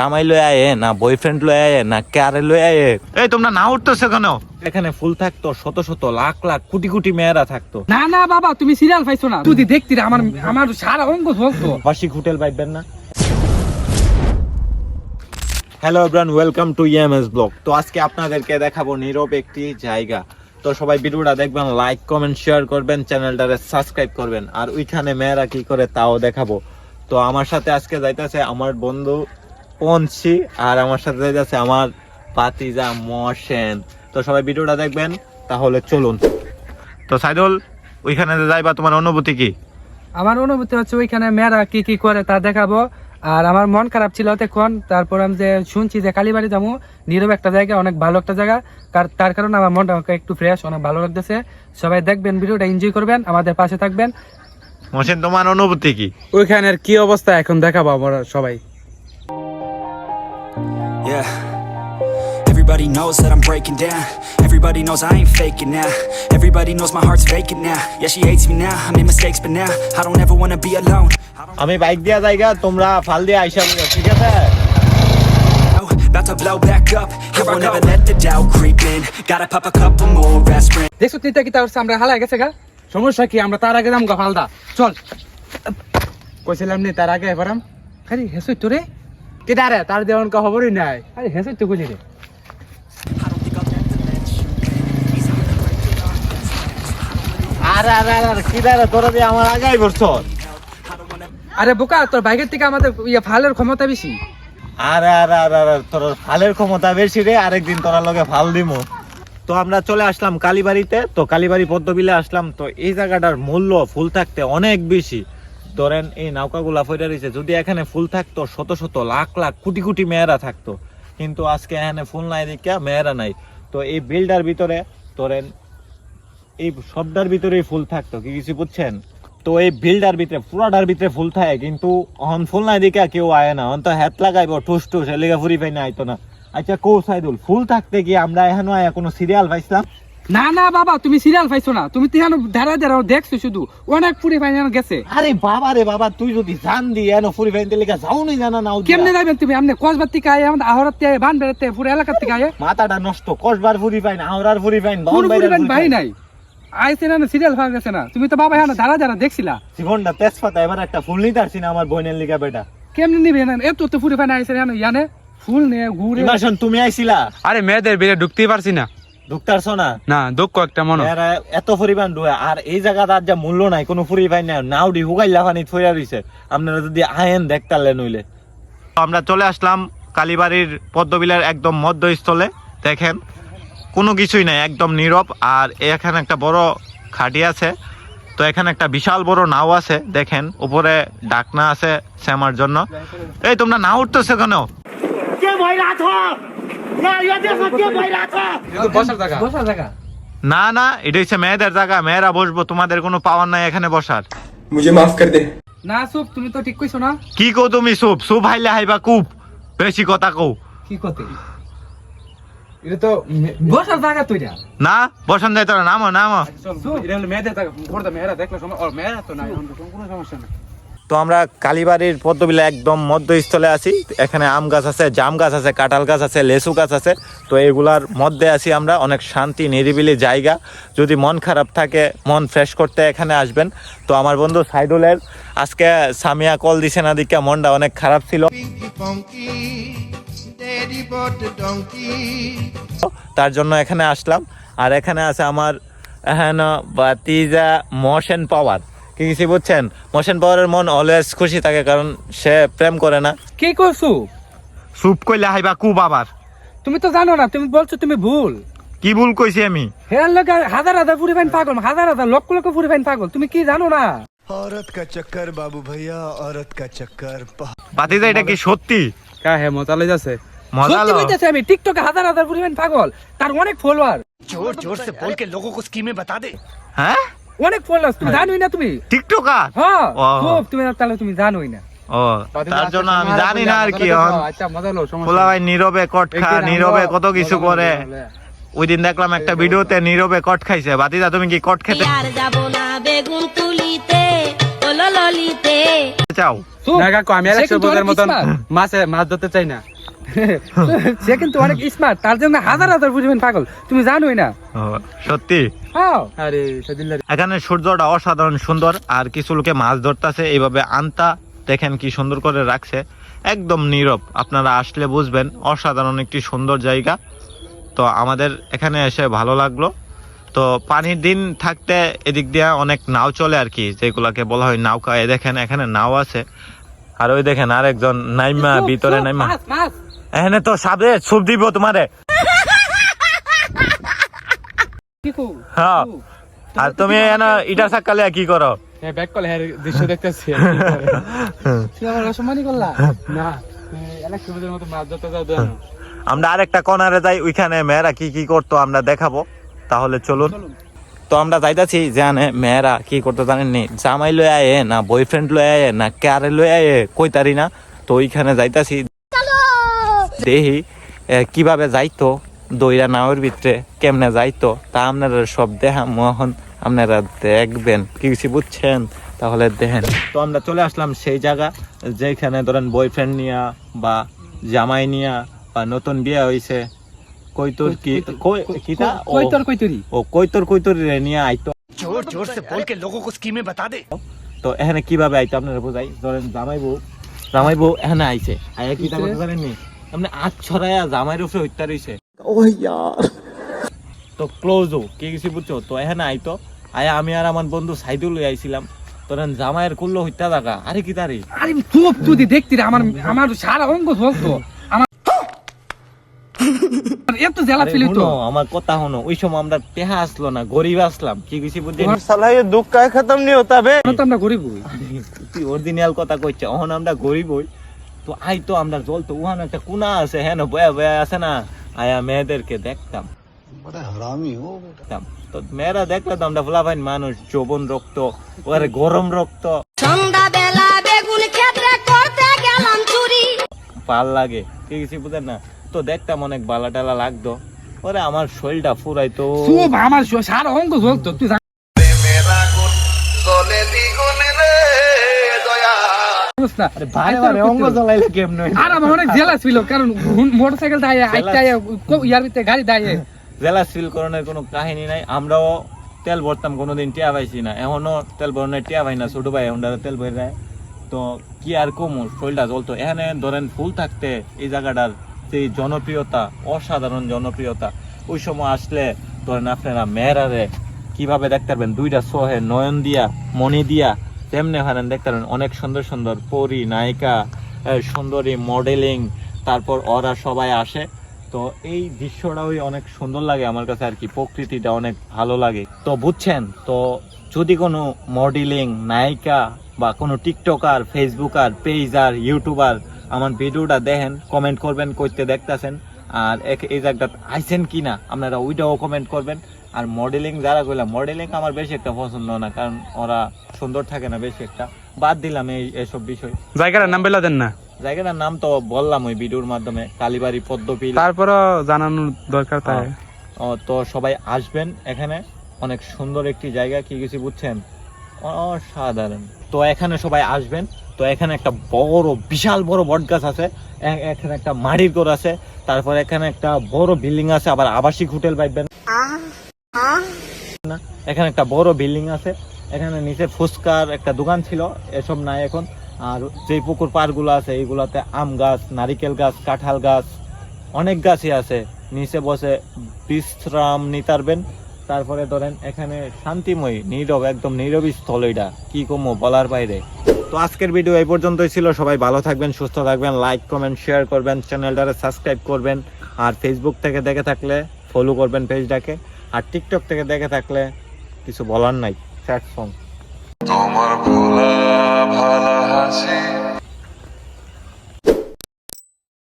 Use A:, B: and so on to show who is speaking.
A: জামাই লয়ে আয়ে না বয়ফ্রেন্ড লয়ে আয়ে না কারে লয়ে আয়ে। এই তোমরা না উঠতেছো কেন? এখানে ফুল থাকতো শত শত লাখ লাখ কোটি কোটি মেয়েরা থাকতো।
B: না না বাবা তুমি সিরিয়াল পাইছো না, তুই দেখতি আমার সারা অঙ্গ ধরতো।
A: বাসিক হোটেল পাইবেন না। Hello everyone, welcome to EMS blog. তো আজকে আপনাদেরকে দেখাবো নীরব একটি জায়গা। তো সবাই ভিডিওটা দেখবেন, লাইক কমেন্ট শেয়ার করবেন, চ্যানেলটারে সাবস্ক্রাইব করবেন, আর ওইখানে মেয়েরা কি করে তাও দেখাবো। তো আমার সাথে আজকে যাইতেছে আমার বন্ধু পঞ্চি, আর আমার সাথে যাইতেছে আমার পাতিজা মশেন। তো সবাই ভিডিওটা দেখবেন, তাহলে চলুন। তো সাইদুল, ওইখানে যাইবা, তোমার অনুভূতি কি?
B: আমার অনুভূতি হচ্ছে ওইখানে মেয়েরা কি কি করে তা দেখাবো। আর আমার মন খারাপ ছিল তখন, তারপর আমি যে শুনছি যে কালীবাড়ি যাবো, নীরব একটা জায়গা, অনেক ভালো একটা জায়গা, তার কারণে আমার মনটা একটু ফ্রেশ, অনেক ভালো লাগতেছে। সবাই দেখবেন, ভিডিওটা এনজয় করবেন, আমাদের পাশে থাকবেন।
A: মশেন, তোমার অনুভূতি কি?
B: ওইখানের কি অবস্থা এখন দেখাবো আমরা সবাই।
C: Yeah. Everybody knows that I'm breaking down. Everybody knows I ain't faking now. Everybody knows my heart's vacant now. Yeah, she hates me now. I made mistakes, but now I don't ever wanna be alone.
A: আমি bike দিয়া জায়গা, তোমরা ফাল দিয়ে আইসা বলো, ঠিক আছে?
C: About to blow back up. I won't ever let the doubt creep in. Gotta pop a couple more aspirin.
B: দেখছো তিনটা কি তার আমরা হালাই গেছে গা, সমস্যা কি? আমরা তার আগে যাম গা ফালদা, চল। কইছিলাম নি তার আগে এবারাম। আরে হেসই তো রে, কেডা রে? তার দেওয়ান কা খবরই নাই। আরে হেসই তো কইলি রে।
A: আরে আরে আরে কি দাঁড়া, তোরা দিয়ে আমার আগাই বলছ।
B: আরে বোকা, তোর বাইকের থেকে আমাদের ফালের ক্ষমতা বেশি।
A: আরে আরে আরে আরে, তোর ফালের ক্ষমতা বেশি রে, আরেকদিন তোরা লগে ফাল দিমু। তো আমরা চলে আসলাম কালীবাড়িতে। তো কালীবাড়ি পদ্মবিলে আসলাম। তো এই জায়গাটার মূল্য ফুল থাকতে অনেক বেশি। ধরেন এই নৌকাগুলা ফইরা রইছে, যদি এখানে ফুল থাকতো শত শত লাখ লাখ কোটি কোটি মেয়েরা থাকতো, কিন্তু আজকে এখানে ফুল নাই দেখে মেয়েরা নাই। তো এই বিলটার ভিতরে ধরেন এই সবটার ভিতরেই ফুল থাকতো, কি কিছু বুঝছেন? তো এই বিল্ডার ভিতরে পুরাটার ভিতরে ফুল থাকে, কিন্তু অহন ফুল নাই দিকে কেউ আয় না। অন তো হাত লাগাইবো ঠুস ঠুস, এর লেগে ফুরি পাই না, আইতো না। আচ্ছা কৌ সাইদুল, ফুল থাকতে কি আমরা এখানে আয়া কোনো সিরিয়াল পাইছিলাম?
B: না না বাবা তুমি সিরিয়াল পাইছো না, তুমি তিহানো ধারা ধারা দেখছো শুধু, অনেক পুরি ফাইনাল গেছে।
A: আরে বাবা রে বাবা, তুই যদি জান দি এনো ফুরি পাইতে লেগে যাও নাই জানা না।
B: কেমনে যাবেন তুমি? আমনে কসবার থেকে আয়, আমাদের আহরাত থেকে বান বেরতে পুরো এলাকার থেকে আয়।
A: মাথাটা নষ্ট, কসবার ফুরি পাইন, আওরার ফুরি পাইন,
B: পুরো পুরি ফাইন ভাই নাই আইছে না, সিরিয়াল পাওয়া গেছে না। তুমি তো বাবা হ্যাঁ ধারা ধারা দেখছিলা।
A: জীবনটা তেজপাতা, এবার একটা ফুল নিতে আসছি না আমার বোনের লিগা বেটা।
B: কেমনে নিবে না? এত তো পুরি ফাইন আইছে না, ইয়ানে ফুল নে ঘুরে।
A: ইমাশন, তুমি আইছিলা?
D: আরে মেয়েদের বেড়ে ঢুকতেই পারছি না।
A: ঢুকতারছো না?
D: না, দুঃখ একটা মনে।
A: এরা এত পরিমাণ ডুবে, আর এই জায়গাটা যা মূল্য নাই, কোনো ফুরি পাই না, নাউডি হুগাইলা পানি থইয়া রইছে। আপনারা যদি আহেন দেখতারলে নইলে। আমরা চলে আসলাম কালীবাড়ির পদ্মবিলার একদম মধ্যস্থলে। দেখেন কোনো কিছুই নাই, একদম নীরব। আর এখানে একটা বড় খাটি আছে। তো এখানে একটা বিশাল বড় নাও আছে, দেখেন উপরে ডাকনা আছে শ্যামার জন্য। এই তোমরা নাও উঠতেছো কেন?
B: বসার জায়গা
A: না না, এটা হচ্ছে মেয়েদের জায়গা, মেয়েরা বসবো, তোমাদের কোনো পাওয়ার নাই এখানে বসার।
E: मुझे माफ कर दे।
B: না সুপ, তুমি তো ঠিক কইছো না।
A: কি কও তুমি? সুপ সুপ হাইলে হাইবা কুপ, বেশি কথা কও।
B: কি করতে এটা তো বসার জায়গা তুইরা
A: না বসান যায় তোরা, নামো নামো।
B: এটা হলো মেয়েদের জায়গা, পর্দা মেয়েরা দেখলে সময় ওর মেয়েরা তো নাই, কোনো সমস্যা নাই।
A: তো আমরা কালীবাড়ির পদ্মবিলা একদম মধ্যস্থলে আছি। এখানে আম গাছ আছে, জাম গাছ আছে, কাঁঠাল গাছ আছে, লেসু গাছ আছে। তো এগুলার মধ্যে আছি আমরা, অনেক শান্তি নিরিবিলি জায়গা। যদি মন খারাপ থাকে, মন ফ্রেশ করতে এখানে আসবেন। তো আমার বন্ধু সাইদুলের আজকে সামিয়া কল দিছে না দিকে মনটা অনেক খারাপ ছিল, তার জন্য এখানে আসলাম। আর এখানে আছে আমার বাতিজা মশেন পাওয়ার, কি কিছু বুঝছেন? মশেন পাওয়ারের মন অলওয়েজ খুশি থাকে, কারণ সে প্রেম করে না।
B: কি করছো?
A: সুপ কইলে হাইবা কু বাবার।
B: তুমি তো জানো না, তুমি বলছো তুমি ভুল।
A: কি ভুল কইছি আমি?
B: হেয়ার লোক হাজার হাজার পুরি ফাইন পাগল, হাজার হাজার লক্ষ লক্ষ পুরি ফাইন পাগল, তুমি কি জানো না?
F: औरत का चक्कर बाबू भैया, औरत का चक्कर।
A: বাতিজা এটা কি সত্যি?
D: কা হে মজা লইতাছে।
A: মজা
B: সত্যি
A: লো।
B: কইতেছি আমি, টিকটকে হাজার হাজার পুরি ফাইন পাগল, তার অনেক ফলোয়ার।
F: जोर जोर से बोल के लोगों को स्कीमें बता दे।
A: হ্যাঁ
B: অনেক ফলোয়ার, তুমি জানোই না তুমি?
A: টিকটকার?
B: হ্যাঁ
A: ও।
B: খুব, তুমি তাহলে তুমি জানোই না।
A: ও, তার জন্য আমি জানি না আর কি।
D: আচ্ছা মজা লো, সমস্যা
A: পোলা ভাই নীরবে কট খা, নীরবে কত কিছু করে। ওই দিন দেখলাম একটা ভিডিওতে নীরবে কট খাইছে। বাতিজা তুমি কি কট খেতে
G: আর যাব না বেগুন তুলিতে, ওলো ললিতে।
A: চাও?
D: না কাকু আমি
B: সে
D: আলেক্স
B: কিন্তু
D: বোঝার
B: অনেক
D: মতন
B: smart।
D: মাছ ধরতে চাই না।
B: সে কিন্তু অনেক স্মার্ট, তার জন্য হাজার হাজার পরিমাণ পাগল, তুমি জানোই না।
A: ও, সত্যি
B: হ্যাঁ
D: আরে সেদিন
A: এখানে সূর্যটা অসাধারণ সুন্দর, আর কিছু লোকে মাছ ধরতেছে এইভাবে আনতা, দেখেন কি সুন্দর করে রাখছে, একদম নীরব। আপনারা আসলে বুঝবেন অসাধারণ একটি সুন্দর জায়গা। তো আমাদের এখানে এসে ভালো লাগলো। তো পানির দিন থাকতে এদিক দিয়ে অনেক নাও চলে আর কি, যেগুলাকে বলা হয় নৌকা। এ দেখেন এখানে নাও আছে, আর ওই দেখেন আরেকজন নাইমা ভিতরে নাইমা।
B: মাছ মাছ
A: এখানে তো সাবে সুপ দিব তোমারে।
B: কি কো?
A: হ্যাঁ, আর তুমি এখানে ইটা সাকালে কি করো?
D: হ্যাঁ ব্যাক কল হ্যাঁ দৃশ্য দেখতেছি।
B: তুই আমার অসম্মানই করলা।
D: না আলেক্স বোঝার মতো মাছ ধরতে যাও দেন।
A: আমরা আরেকটা কর্নারে যাই, ওইখানে মেয়েরা কি কি করতো আমরা দেখাবো। তাহলে চলুন। তো আমরা যাইতাছি, জানে মেয়েরা কি করতে জানেননি, জামাই লয়ে আয়ে না বয়ফ্রেন্ড লয়ে আয়ে না কারে লয়ে আয়ে কইতারি না। তো ওইখানে যাইতাছি, দেখি কিভাবে যাইতো দইরা নাওয়ের ভিতরে, কেমনে যাইতো, তা আপনারা সব দেখা মোহন আপনারা দেখবেন, কি কিছু বুঝছেন? তাহলে দেখেন। তো আমরা চলে আসলাম সেই জায়গা যেখানে ধরেন বয়ফ্রেন্ড নিয়া বা জামাই নিয়া বা নতুন বিয়ে হইছে কইতর কি কিটা
B: কইতরি
A: ও কইতর রে নিয়ে আইতো।
F: जोर जोर से बोल के लोगों को स्कीमें बता दे।
A: তো এখানে কিভাবে আইতো আপনারা বুঝাই। ধরেন জামাই বউ এখানে আইছে, আয়া কিটা করতে জানেননি, আপনি আজ ছড়ায়া জামাইয়ের উপরে হত্যা রইছে। ও ইয়ার, তো ক্লোজও কি কিছু বুঝছো? তো এখানে আইতো, আয়া আমি আর আমার বন্ধু সাইদুল লই আইছিলাম। ধরেন জামাইয়ের কুল্লো হত্যা জায়গা, আরে কি তারি,
B: আরে চুপ তুই দেখতি রে, আমার সারা অঙ্গ ঝলতো। আমার এত জেলা ফিল হইতো।
A: আমার কথা হনো, ওই সময় আমরা টেহা আসলো না, গরিব আসলাম, কি কিছু বুঝছি।
F: साला ये दुख का खत्म नहीं होता बे।
B: তো আমরা গরিব হই।
A: তুই অরিজিনাল কথা কইছে, অহন আমরা গরিব হই। তো আইতো আমরা জ্বলতো, ওখানে একটা কুনা আছে, হ্যাঁ বয়া বয়া আছে না, আয়া মেয়েদেরকে দেখতাম।
F: बड़ा हरामी हो बेटा।
A: তো মেয়েরা দেখলে তো আমরা ফুলাফাইন মানুষ, যৌবন রক্ত, ওরে গরম রক্ত,
E: সন্ধ্যাবেলা বেগুন ক্ষেত্রে করতে গেলাম চুরি।
A: ভাল লাগে, কি কিছু বুঝেন না। তো দেখতাম অনেক বালা টালা লাগতো, ওরে আমার শরীরটা ফুরাইতো।
B: চুপ, আমার সারা অঙ্গ ঝলতো, তুই জানিস না।
A: আরে বারে বারে অঙ্গ জ্বলাইলে কেমনে?
B: আর আমার অনেক জেলাস ছিল, কারণ মোটরসাইকেল দাঁড়িয়ে আইটা ইয়ার ভিতরে গাড়ি দাঁড়িয়ে।
A: জেলাস ফিল করানোর কোনো কাহিনী নাই। আমরাও তেল ভরতাম, কোনোদিন টিয়া পাইছি না, এখনো তেল ভরনের টিয়া পাই না। ছোট ভাই এখন তেল ভরে দেয়, তো কি আর কমু, শরীরটা জ্বলতো। এখানে ধরেন ফুল থাকতে এই জায়গাটার যে জনপ্রিয়তা, অসাধারণ জনপ্রিয়তা, ওই সময় আসলে ধরেন আপনারা মেয়েরারে কিভাবে দেখতে পারবেন, দুইটা সোহে নয়ন দিয়া মনি দিয়া তেমনি হারেন দেখতে পারবেন। অনেক সুন্দর সুন্দর পরী নায়িকা, সুন্দরী মডেলিং, তারপর ওরা সবাই আসে। তো এই দৃশ্যটাই অনেক সুন্দর লাগে আমার কাছে আর কি, প্রকৃতিটা অনেক ভালো লাগে। তো বুঝছেন, তো যদি কোনো মডেলিং নায়িকা বা কোনো টিকটকার, ফেসবুকার, পেজার, ইউটিউবার আমার ভিডিওটা দেখেন, কমেন্ট করবেন কইতে দেখতেছেন, আর এই জায়গাটা আইছেন কিনা আপনারা ওইটাও কমেন্ট করবেন। আর মডেলিং যারা কইলাম, মডেলিং আমার বেশি একটা পছন্দ না, কারণ ওরা সুন্দর থাকে না বেশি একটা, বাদ দিলাম এসব বিষয়।
D: জায়গাটার নাম বলে দেন না।
A: জায়গাটার নাম তো বললাম ওই ভিডিওর মাধ্যমে, কালীবাড়ি পদ্মবিল।
D: তারপরও জানানোর দরকার তাই।
A: তো সবাই আসবেন এখানে, অনেক সুন্দর একটি জায়গা, কি কিছু বুঝছেন, অসাধারণ। তো এখানে সবাই আসবেন। তো এখানে একটা বড় বিশাল বড় বট গাছ আছে, এখানে একটা মাটির ঘর আছে, তারপর এখানে একটা বড় বিল্ডিং আছে, আবার আবাসিক হোটেল পাইবেন না। এখানে একটা বড় বিল্ডিং আছে, এখানে নিচে ফুচকার একটা দোকান ছিল, এসব নাই এখন। আর যে পুকুর পাড়গুলো আছে এইগুলাতে আম গাছ, নারিকেল গাছ, কাঁঠাল গাছ, অনেক গাছই আছে, নিচে বসে বিশ্রাম নিতে পারবেন। তারপরে ধরেন এখানে শান্তিময় নীরব, একদম নীরবী স্থল, এটা কি কমো বলার বাইরে। তো আজকের ভিডিও এই পর্যন্তই ছিল। সবাই ভালো থাকবেন, সুস্থ থাকবেন, লাইক কমেন্ট শেয়ার করবেন, চ্যানেলটারে সাবস্ক্রাইব করবেন, আর ফেসবুক থেকে দেখে থাকলে ফলো করবেন পেজটাকে, আর টিকটক থেকে দেখে থাকলে কিছু বলার নাই, স্যাড সং।
G: তোমার ভোলা ভালা হাসি